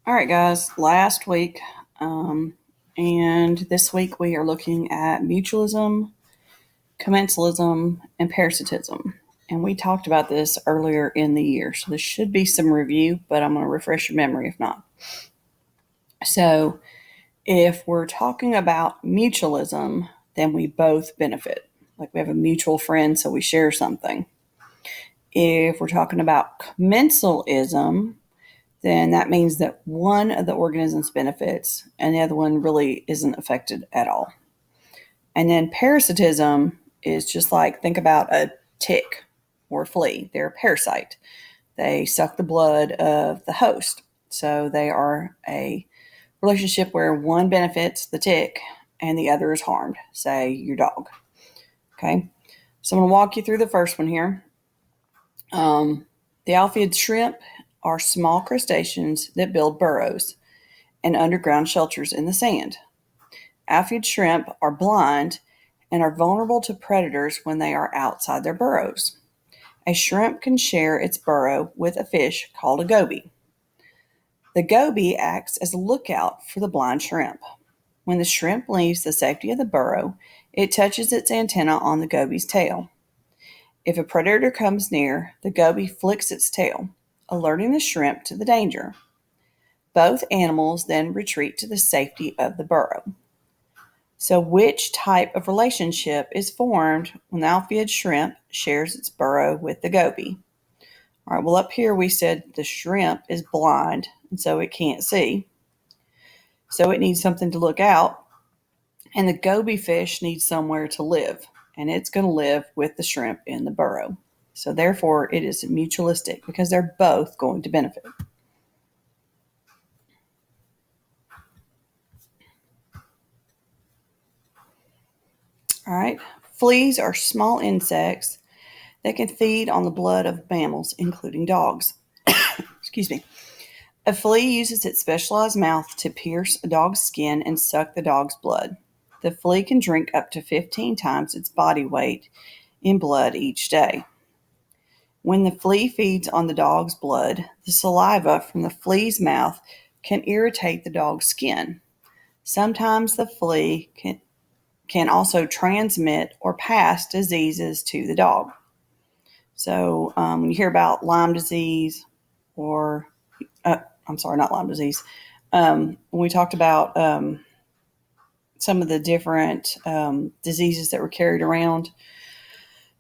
All right, guys, last week and this week we are looking at mutualism, commensalism, and parasitism. And we talked about this earlier in the year, so this should be some review, but I'm going to refresh your memory if not. So, if we're talking about mutualism, then we both benefit. Like we have a mutual friend, so we share something. If we're talking about commensalism, then that means that one of the organisms benefits and the other one really isn't affected at all. And then parasitism is just like think about a tick or a flea. They're a parasite. They suck the blood of the host. So they are a relationship where one benefits the tick and the other is harmed, say your dog. Okay. So I'm going to walk you through the first one here. The alphiid shrimp are small crustaceans that build burrows and underground shelters in the sand. Alphiid shrimp are blind and are vulnerable to predators when they are outside their burrows. A shrimp can share its burrow with a fish called a goby. The goby acts as a lookout for the blind shrimp. When the shrimp leaves the safety of the burrow, it touches its antenna on the goby's tail. If a predator comes near, the goby flicks its tail, alerting the shrimp to the danger. Both animals then retreat to the safety of the burrow. So, which type of relationship is formed when the alphiid shrimp shares its burrow with the goby? All right, well, up here we said the shrimp is blind, and so it can't see. So, it needs something to look out, and the goby fish needs somewhere to live, and it's going to live with the shrimp in the burrow. So, therefore, it is mutualistic because they're both going to benefit. All right, fleas are small insects that can feed on the blood of mammals, including dogs. Excuse me. A flea uses its specialized mouth to pierce a dog's skin and suck the dog's blood. The flea can drink up to 15 times its body weight in blood each day. When the flea feeds on the dog's blood, the saliva from the flea's mouth can irritate the dog's skin. Sometimes the flea can also transmit or pass diseases to the dog. So when you hear about Lyme disease or, not Lyme disease, when we talked about some of the different diseases that were carried around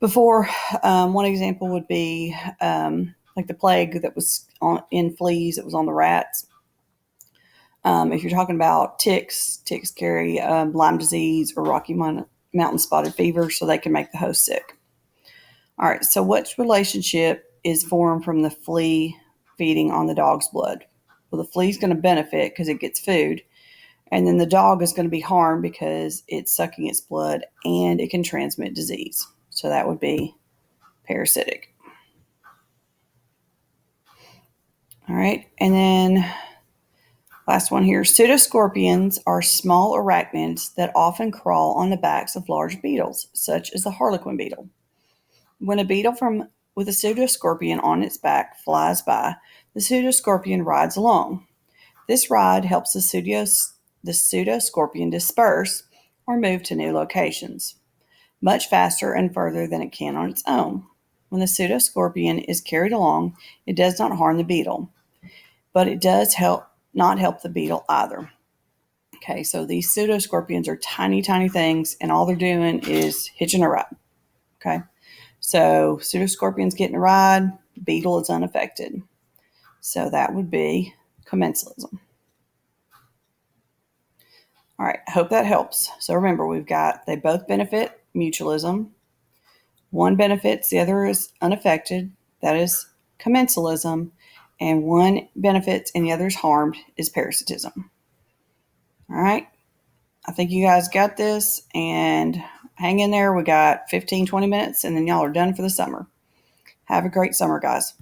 before, one example would be like the plague that was in fleas that was on the rats. If you're talking about ticks carry Lyme disease or Rocky Mountain spotted fever, so they can make the host sick. All right, so what relationship is formed from the flea feeding on the dog's blood? Well, the flea is going to benefit because it gets food, and then the dog is going to be harmed because it's sucking its blood and it can transmit disease. So that would be parasitic. All right, and then last one here. Pseudoscorpions are small arachnids that often crawl on the backs of large beetles, such as the harlequin beetle. When a beetle with a pseudoscorpion on its back flies by, the pseudoscorpion rides along. This ride helps the pseudoscorpion disperse or move to new locations, much faster and further than it can on its own. When the pseudoscorpion is carried along, it does not harm the beetle, but it does not help the beetle either. Okay, so these pseudoscorpions are tiny, tiny things, and all they're doing is hitching a ride. Okay. So pseudoscorpion's getting a ride, beetle is unaffected. So that would be commensalism. All right, I hope that helps. So remember, they both benefit, mutualism. One benefits, the other is unaffected. That is commensalism. And one benefits and the other is harmed is parasitism. All right, I think you guys got this, and hang in there. We got 15, 20 minutes, and then y'all are done for the summer. Have a great summer, guys.